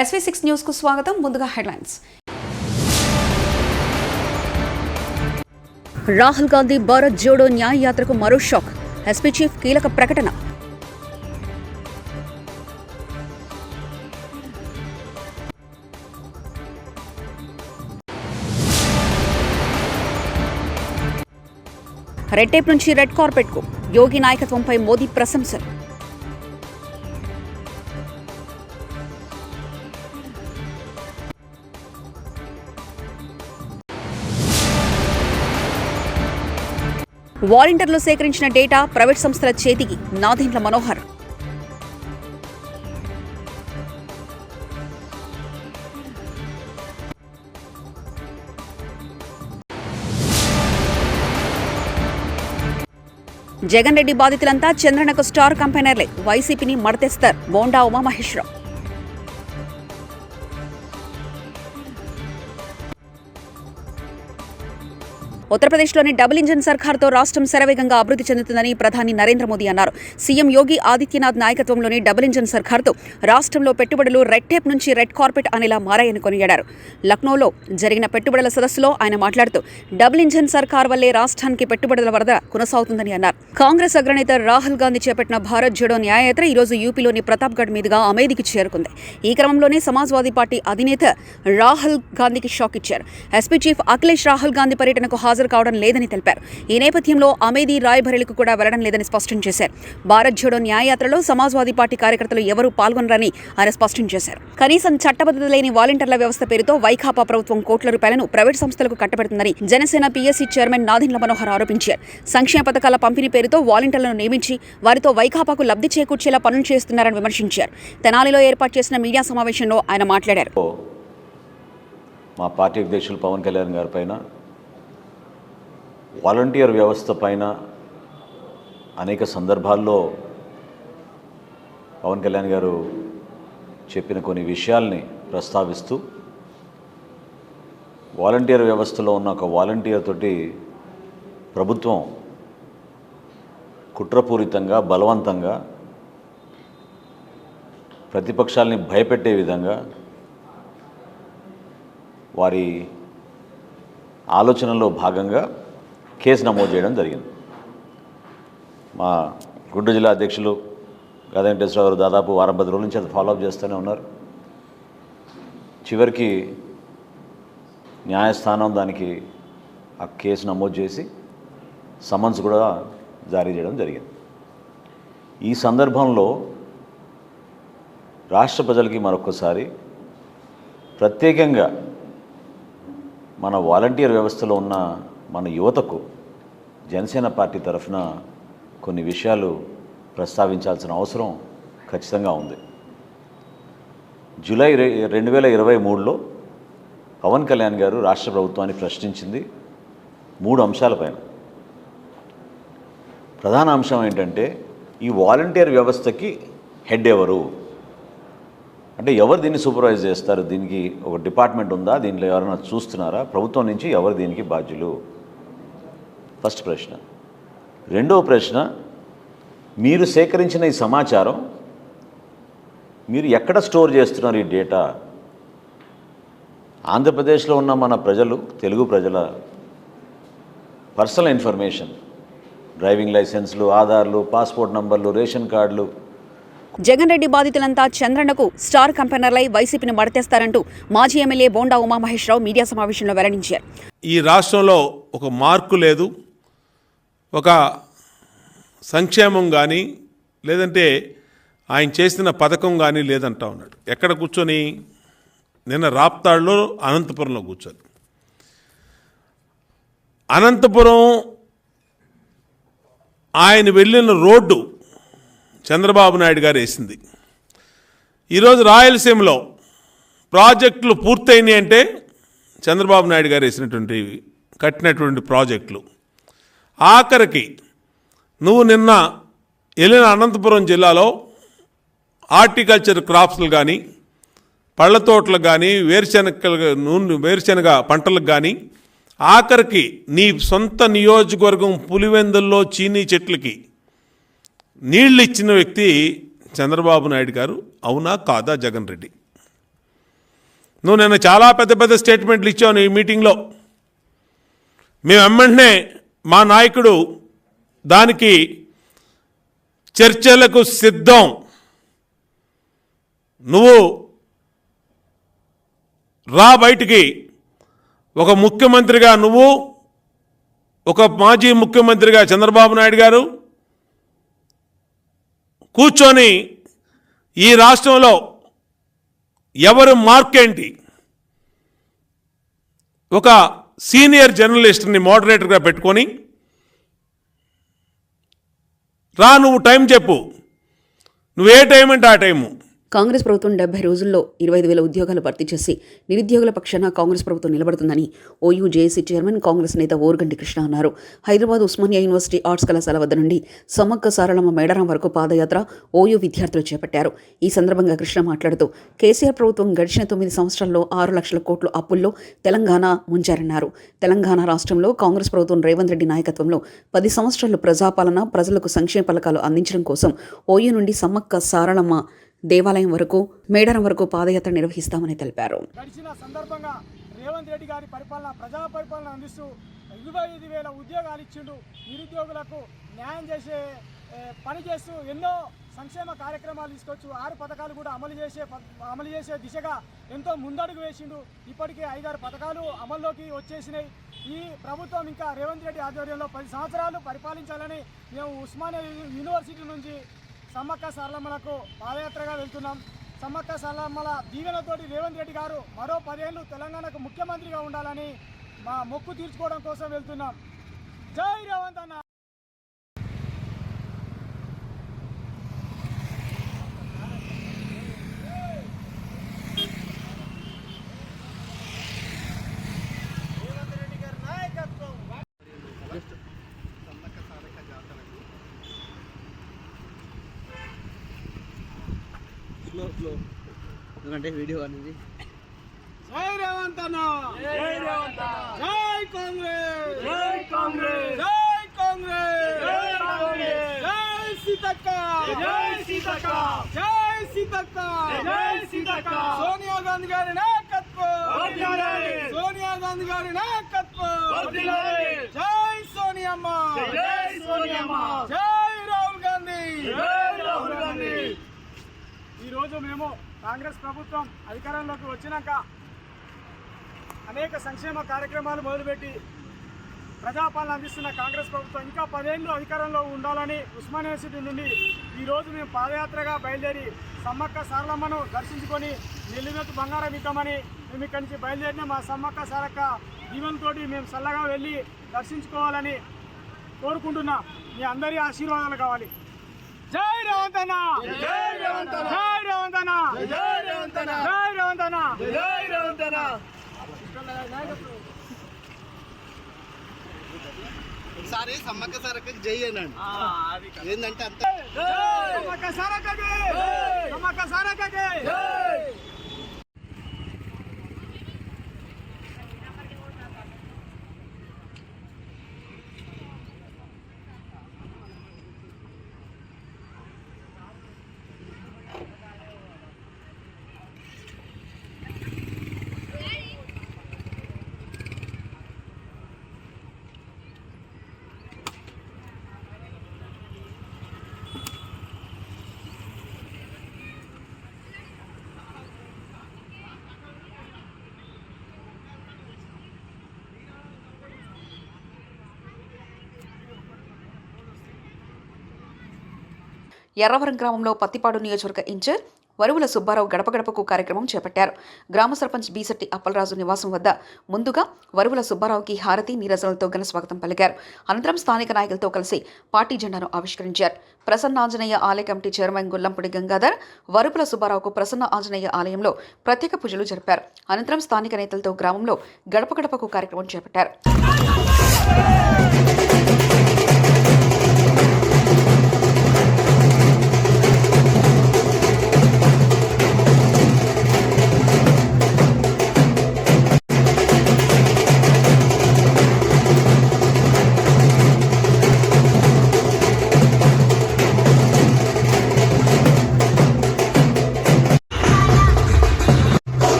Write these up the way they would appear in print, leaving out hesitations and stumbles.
SV6 news కు స్వాగతం. ముందుగా హెడ్లైన్స్. రాహుల్ గాంధీ భారత్ జోడో న్యాయ యాత్రకు మరో షాక్. ఎస్పీ చీఫ్ కీలక ప్రకటన. రెడ్ టేప్ నుంచి రెడ్ కార్పెట్ కు యోగి నాయకత్వంపై మోదీ ప్రశంసలు. వాలంటీర్లు సేకరించిన డేటా ప్రైవేట్ సంస్థల చేతికి. నాదెండ్ల మనోహర్. జగన్ రెడ్డి బాధితులంతా చంద్రనకు స్టార్ కంపెనర్లే. వైసీపీని మడతేస్తారు. బోండా ఉమామహేశ్వరరావు. ఉత్తరప్రదేశ్లోని డబుల్ ఇంజన్ సర్కార్తో రాష్ట్రం శరవేగంగా అభివృద్ధి చెందుతుందని ప్రధాని నరేంద్ర మోదీ అన్నారు. సీఎం యోగి ఆదిత్యనాథ్ నాయకత్వంలోని డబుల్ ఇంజన్ సర్కార్తో రాష్ట్రంలో పెట్టుబడులు రెడ్ టేప్ నుంచి రెడ్ కార్పెట్ అనేలా మారాయని కొనియాడారు. లక్నోలో జరిగిన పెట్టుబడుల సదస్సులో ఆయన మాట్లాడుతూ డబుల్ ఇంజన్ సర్కార్ వల్లే రాష్ట్రానికి పెట్టుబడుల వరద కొనసాగుతుందని అన్నారు. కాంగ్రెస్ అగ్రనేత రాహుల్ గాంధీ చేపట్టిన భారత్ జోడో న్యాయయాత్ర ఈరోజు యూపీలోని ప్రతాప్గఢ్ మీదుగా అమేధికి చేరుకుంది. ఈ క్రమంలోనే సమాజ్వాదీ పార్టీ అధినేత రాహుల్ గాంధీకి షాక్ ఇచ్చారు. ఎస్పీ చీఫ్ అఖిలేష్ రాహుల్ గాంధీ పర్యటనకు హాజరు కావడం లేదని తెలిపారు. ఈ నేపథ్యంలో అమేధీ రాయ్బరేలీకి కూడా వెళ్లడం లేదని స్పష్టం చేశారు. భారత్ జోడో న్యాయయాత్రలో సమాజ్వాదీ పార్టీ కార్యకర్తలు ఎవరూ పాల్గొనరని ఆయన స్పష్టం చేశారు. కనీసం చట్టబద్ధత లేని వాలంటీర్ల వ్యవస్థ పేరుతో వైకాపా ప్రభుత్వం కోట్ల రూపాయలను ప్రైవేట్ సంస్థలకు కట్టబెడుతుందని జనసేన పీఎస్సీ చైర్మన్ నాదెండ్ల మనోహర్ ఆరోపించారు. సంక్షేమ పథకాల పంపిణీ పేరుతో వాలంటీర్లను నియమించి వారితో వైకాపాకు లబ్ధి చేకూర్చేలా పనులు చేస్తున్నారని విమర్శించారు. తెనాలిలో ఏర్పాటు చేసిన మీడియా సమావేశంలో ఆయన మాట్లాడారు. మా పార్టీ అధ్యక్షులు పవన్ కళ్యాణ్ గారి పైన వాలంటీర్ వ్యవస్థ పైన అనేక సందర్భాల్లో పవన్ కళ్యాణ్ గారు చెప్పిన కొన్ని విషయాల్ని ప్రస్తావిస్తూ వాలంటీర్ వ్యవస్థలో ఉన్న ఒక వాలంటీర్ తోటి ప్రభుత్వం కుట్రపూరితంగా బలవంతంగా ప్రతిపక్షాలని భయపెట్టే విధంగా వారి ఆలోచనలో భాగంగా కేసు నమోదు చేయడం జరిగింది. మా గుంటూరు జిల్లా అధ్యక్షులు గదా వెంకటేశ్వర గారు దాదాపు వారం 10 రోజుల నుంచి అది ఫాలోఅప్ చేస్తూనే ఉన్నారు. చివరికి న్యాయస్థానం దానికి ఆ కేసు నమోదు చేసి సమన్స్ కూడా జారీ చేయడం జరిగింది. ఈ సందర్భంలో రాష్ట్ర ప్రజలకి మరొకసారి ప్రత్యేకంగా మన వాలంటీర్ వ్యవస్థలో ఉన్న మన యువతకు జనసేన పార్టీ తరఫున కొన్ని విషయాలు ప్రస్తావించాల్సిన అవసరం ఖచ్చితంగా ఉంది. జూలై 2023లో పవన్ కళ్యాణ్ గారు రాష్ట్ర ప్రభుత్వాన్ని ప్రశ్నించింది 3 అంశాలపైన. ప్రధాన అంశం ఏంటంటే ఈ వాలంటీర్ వ్యవస్థకి హెడ్ ఎవరు, అంటే ఎవరు దీన్ని సూపర్వైజ్ చేస్తారు, దీనికి ఒక డిపార్ట్మెంట్ ఉందా, దీనిలో ఎవరైనా చూస్తున్నారా, ప్రభుత్వం నుంచి ఎవరు దీనికి బాధ్యులు, ఫస్ట్ ప్రశ్న. రెండవ ప్రశ్న, మీరు సేకరించిన ఈ సమాచారం మీరు ఎక్కడ స్టోర్ చేస్తున్నారు ఈ డేటా? ఆంధ్రప్రదేశ్లో ఉన్న మన ప్రజలు, తెలుగు ప్రజల పర్సనల్ ఇన్ఫర్మేషన్, డ్రైవింగ్ లైసెన్స్లు, ఆధార్లు, పాస్పోర్ట్ నంబర్లు, రేషన్ కార్డులు. జగన్ రెడ్డి బాధితులంతా చంద్రనకు స్టార్ కంపెనర్లై వైసీపీని మడతేస్తారంటూ మాజీ ఎమ్మెల్యే బోండా ఉమామహేశ్వరరావు మీడియా సమావేశంలో వెల్లడించారు. ఈ రాష్ట్రంలో ఒక మార్కు లేదు, ఒక సంక్షేమం కానీ లేదంటే ఆయన చేసిన పథకం కానీ లేదంటా ఉన్నాడు. ఎక్కడ కూర్చొని? నిన్న రాప్తాడులో అనంతపురంలో కూర్చొని. అనంతపురం ఆయన వెళ్ళిన రోడ్డు చంద్రబాబు నాయుడు గారు వేసింది. ఈరోజు రాయలసీమలో ప్రాజెక్టులు పూర్తయినాయి అంటే చంద్రబాబు నాయుడు గారు వేసినటువంటి కట్టినటువంటి ప్రాజెక్టులు. ఆఖరికి నువ్వు నిన్న వెళ్ళిన అనంతపురం జిల్లాలో హార్టికల్చర్ క్రాప్స్లు కానీ, పళ్ళ తోటలకు కానీ, వేరుశనగ పంటలకు కానీ, ఆఖరికి నీ సొంత నియోజకవర్గం పులివెందుల్లో చీనీ చెట్లకి నీళ్ళు ఇచ్చిన వ్యక్తి చంద్రబాబు నాయుడు గారు. అవునా కాదా జగన్ రెడ్డి? నువ్వు నిన్న చాలా పెద్ద పెద్ద స్టేట్మెంట్లు ఇచ్చావు ఈ మీటింగ్లో. మేము వెంటనే మా నాయకుడు దానికి చర్చలకు సిద్ధం. నువ్వు రా బయటికి. ఒక ముఖ్యమంత్రిగా నువ్వు, ఒక మాజీ ముఖ్యమంత్రిగా చంద్రబాబు నాయుడు గారు కూర్చొని ఈ రాష్ట్రంలో ఎవరు మార్కేంటి, ఒక సీనియర్ జర్నలిస్ట్ని మోడరేటర్గా పెట్టుకొని రా, నువ్వు టైం చెప్పు, నువ్వు ఏ టైం అంటే ఆ టైము. కాంగ్రెస్ ప్రభుత్వం 70 రోజుల్లో 25,000 ఉద్యోగాలు భర్తీ చేసి నిరుద్యోగుల పక్షాన కాంగ్రెస్ ప్రభుత్వం నిలబడుతుందని ఓయూ జేఏసీ చైర్మన్ కాంగ్రెస్ నేత ఓర్గంటి కృష్ణ అన్నారు. హైదరాబాద్ ఉస్మానియా యూనివర్సిటీ ఆర్ట్స్ కళాశాల వద్ద నుండి సమ్మక్క సారలమ్మ మేడారం వరకు పాదయాత్ర ఓయూ విద్యార్థులు చేపట్టారు. ఈ సందర్భంగా కృష్ణ మాట్లాడుతూ కేసీఆర్ ప్రభుత్వం గడిచిన 9 సంవత్సరాల్లో 6 లక్షల కోట్ల అప్పుల్లో తెలంగాణ ముంచారన్నారు. తెలంగాణ రాష్ట్రంలో కాంగ్రెస్ ప్రభుత్వం రేవంత్ రెడ్డి నాయకత్వంలో 10 సంవత్సరాలు ప్రజాపాలన, ప్రజలకు సంక్షేమ పథకాలు అందించడం కోసం ఓయూ నుండి సమ్మక్క సారలమ్మ దేవాలయం వరకు మేడారం వరకు పాదయాత్ర నిర్వహిస్తామని తెలిపారు. గడిచిన సందర్భంగా రేవంత్ రెడ్డి గారి పరిపాలన, ప్రజా పరిపాలన అందిస్తూ 25,000 ఉద్యోగాలు ఇచ్చిండు. నిరుద్యోగులకు న్యాయం చేసే పని చేస్తూ ఎన్నో సంక్షేమ కార్యక్రమాలు తీసుకొచ్చు 6 పథకాలు కూడా అమలు చేసే దిశగా ఎంతో ముందడుగు వేసిండు. ఇప్పటికే 5-6 పథకాలు అమల్లోకి వచ్చేసినాయి. ఈ ప్రభుత్వం ఇంకా రేవంత్ రెడ్డి ఆధ్వర్యంలో 10 సంవత్సరాలు పరిపాలించాలని మేము ఉస్మానియా యూనివర్సిటీ నుంచి సమ్మక్క సారలమ్మలకు పాదయాత్రగా వెళ్తున్నాం. సమ్మక్క సారలమ్మల దీవెనతోటి రేవంత్ రెడ్డి గారు మరో 10 ఏళ్ళు తెలంగాణకు ముఖ్యమంత్రిగా ఉండాలని మా మొక్కు తీర్చుకోవడం కోసం వెళ్తున్నాం. జై రేవంత్ అన్న. ఎందుకంటే వీడియో అనేది జై రేవంత్ అన్న. జై రేవంత్ అన్న. జై కాంగ్రెస్. జై కాంగ్రెస్. జై కాంగ్రెస్. జై కాంగ్రెస్. జై సీతక్క. జై సీతక్క. జై సీతక్క. జై సీతక్క. సోనియా గాంధీ గారి నాయకత్వం. సోనియా గాంధీ గారి నాయకత్వం. జై సోనియమ్మ. జై సోనియమ్మ. జై రాహుల్ గాంధీ. జై రాహుల్ గాంధీ. ఈరోజు మేము కాంగ్రెస్ ప్రభుత్వం అధికారంలోకి వచ్చినాక అనేక సంక్షేమ కార్యక్రమాలు మొదలుపెట్టి ప్రజాపాలన అందిస్తున్న కాంగ్రెస్ ప్రభుత్వం ఇంకా 10 ఏళ్ళు అధికారంలో ఉండాలని ఉస్మానియా యూనివర్సిటీ నుండి ఈరోజు మేము పాదయాత్రగా బయలుదేరి సమ్మక్క సారలమ్మను దర్శించుకొని నెల్లినట్టు బంగారం ఇద్దామని మేము ఇక్కడి నుంచి బయలుదేరిన మా సమ్మక్క సారక్క దీవెనతోటి మేము చల్లగా వెళ్ళి దర్శించుకోవాలని కోరుకుంటున్నాం. మీ అందరి ఆశీర్వాదాలు కావాలి. జై రేవంత్ అన్న. జై రేవంత్ అన్న. జై రేవంత్ అన్న. జై రేవంత్ అన్న. జై రేవంత్ అన్న. జై రేవంత్ అన్న. ఒకసారి సమ్మక్క సారక్కకి జై అనండి. ఏంటంటే అంత సమ్మక్క సారక్కకి. సమ్మక్క సారక్కకి. ఎర్రవరం గ్రామంలో పత్తిపాడు నియోజకవర్గ ఇన్ఛార్జ్ వరువుల సుబ్బారావు గడప గడపకు కార్యక్రమం చేపట్టారు. గ్రామ సర్పంచ్ బీసెట్టి అప్పలరాజు నివాసం వద్ద ముందుగా వరువుల సుబ్బారావుకి హారతి నీరజలతో ఘన స్వాగతం పలికారు. అనంతరం స్థానిక నాయకులతో కలిసి పార్టీ జెండాను ఆవిష్కరించారు. ప్రసన్న ఆంజనేయ ఆలయ కమిటీ చైర్మన్ గొల్లంపూడి గంగాధర్ వరుపుల సుబ్బారావుకు ప్రసన్న ఆంజనేయ ఆలయంలో ప్రత్యేక పూజలు జరిపారు. అనంతరం స్థానిక నేతలతో గ్రామంలో గడప గడపకు కార్యక్రమం చేపట్టారు.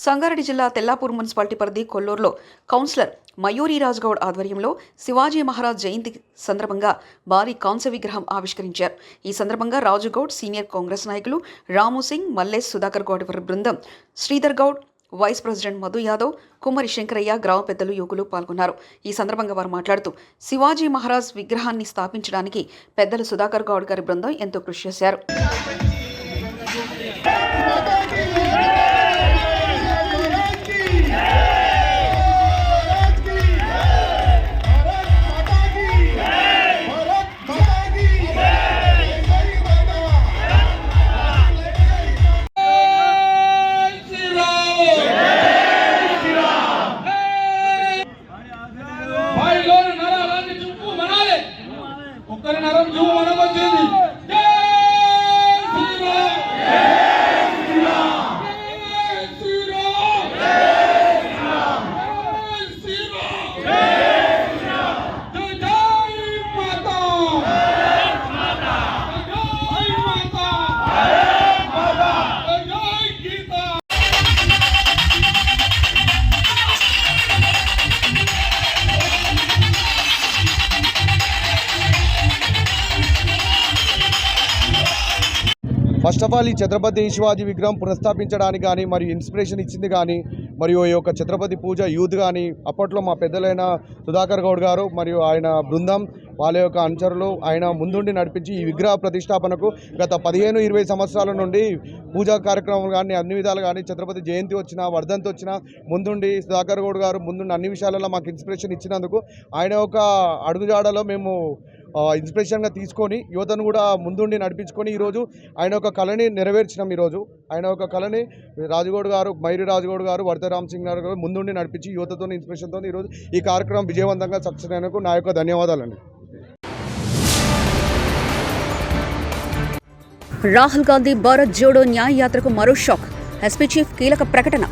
సంగారెడ్డి జిల్లా తెల్లాపూర్ మున్సిపాలిటీ పరిధి కొల్లూరులో కౌన్సిలర్ మయూరి రాజ్గౌడ్ ఆధ్వర్యంలో శివాజీ మహారాజ్ జయంతి సందర్భంగా భారీ కాంస్య విగ్రహం ఆవిష్కరించారు. ఈ సందర్భంగా రాజుగౌడ్, సీనియర్ కాంగ్రెస్ నాయకులు రాము సింగ్, మల్లేష్, సుధాకర్ గౌడ్ బృందం, శ్రీధర్ గౌడ్, వైస్ ప్రెసిడెంట్ మధు యాదవ్, కుమ్మరి శంకరయ్య, గ్రామ పెద్దలు, యువకులు పాల్గొన్నారు. ఈ సందర్భంగా వారు మాట్లాడుతూ శివాజీ మహారాజ్ విగ్రహాన్ని స్థాపించడానికి పెద్దలు సుధాకర్ గౌడ్ గారి బృందం ఎంతో కృషి చేశారు. ఒక్కరి నరం జూ మనకొచ్చింది. ఫస్ట్ ఆఫ్ ఆల్ ఈ ఛత్రపతి శివాజీ విగ్రహం పునఃస్థాపించడానికి కానీ మరియు ఇన్స్పిరేషన్ ఇచ్చింది కానీ మరియు ఈ యొక్క ఛత్రపతి పూజ యూత్ కానీ అప్పట్లో మా పెద్దలైన సుధాకర్ గౌడ్ గారు మరియు ఆయన బృందం వాళ్ళ యొక్క అనుచరులు ఆయన ముందుండి నడిపించి ఈ విగ్రహ ప్రతిష్టాపనకు గత 15-20 సంవత్సరాల నుండి పూజా కార్యక్రమం కానీ అన్ని విధాలు కానీ ఛత్రపతి జయంతి వచ్చినా వర్ధంతి వచ్చినా ముందుండి సుధాకర్ గౌడ్ గారు ముందుండి అన్ని విషయాలలో మాకు ఇన్స్పిరేషన్ ఇచ్చినందుకు ఆయన యొక్క అడుగుజాడలో మేము ఇన్స్పిరేషన్గా తీసుకొని యువతను కూడా ముందుండి నడిపించుకొని ఈరోజు ఆయన ఒక కళని నెరవేర్చినాం. ఈరోజు ఆయన ఒక కళని రాజగౌడ్ గారు, మైరి రాజగౌడ్ గారు, వర్ధరామ్ సింగ్ గారు ముందుండి నడిపించి యువతతో ఇన్స్పిరేషన్తో ఈరోజు ఈ కార్యక్రమం విజయవంతంగా సక్సెస్ అయినందుకు నా యొక్క ధన్యవాదాలండి. రాహుల్ గాంధీ భారత్ జోడో న్యాయ యాత్రకు మరో షాక్. ఎస్పీ చీఫ్ కీలక ప్రకటన.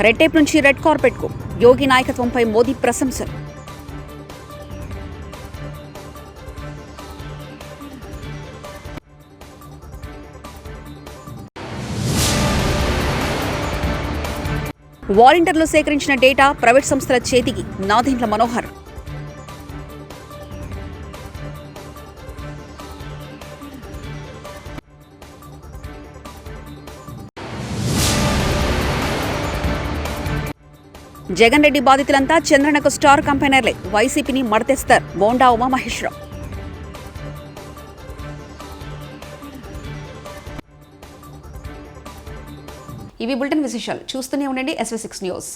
రెడ్ టేప్ నుంచి రెడ్ కార్పెట్కు యోగి నాయకత్వంపై మోదీ ప్రశంసలు. వాలంటీర్లు సేకరించిన డేటా ప్రైవేట్ సంస్థల చేతికి. నాదెండ్ల మనోహర్. జగన్ రెడ్డి బాధితులంతా చంద్రనకు స్టార్ కంపెనర్లే. వైసీపీని మడతేస్తారు. బోండా ఉమామహేశ్వరరావు. ఇవి బులెటిన్ విశేషాలు. చూస్తూనే ఉండండి SV6 న్యూస్.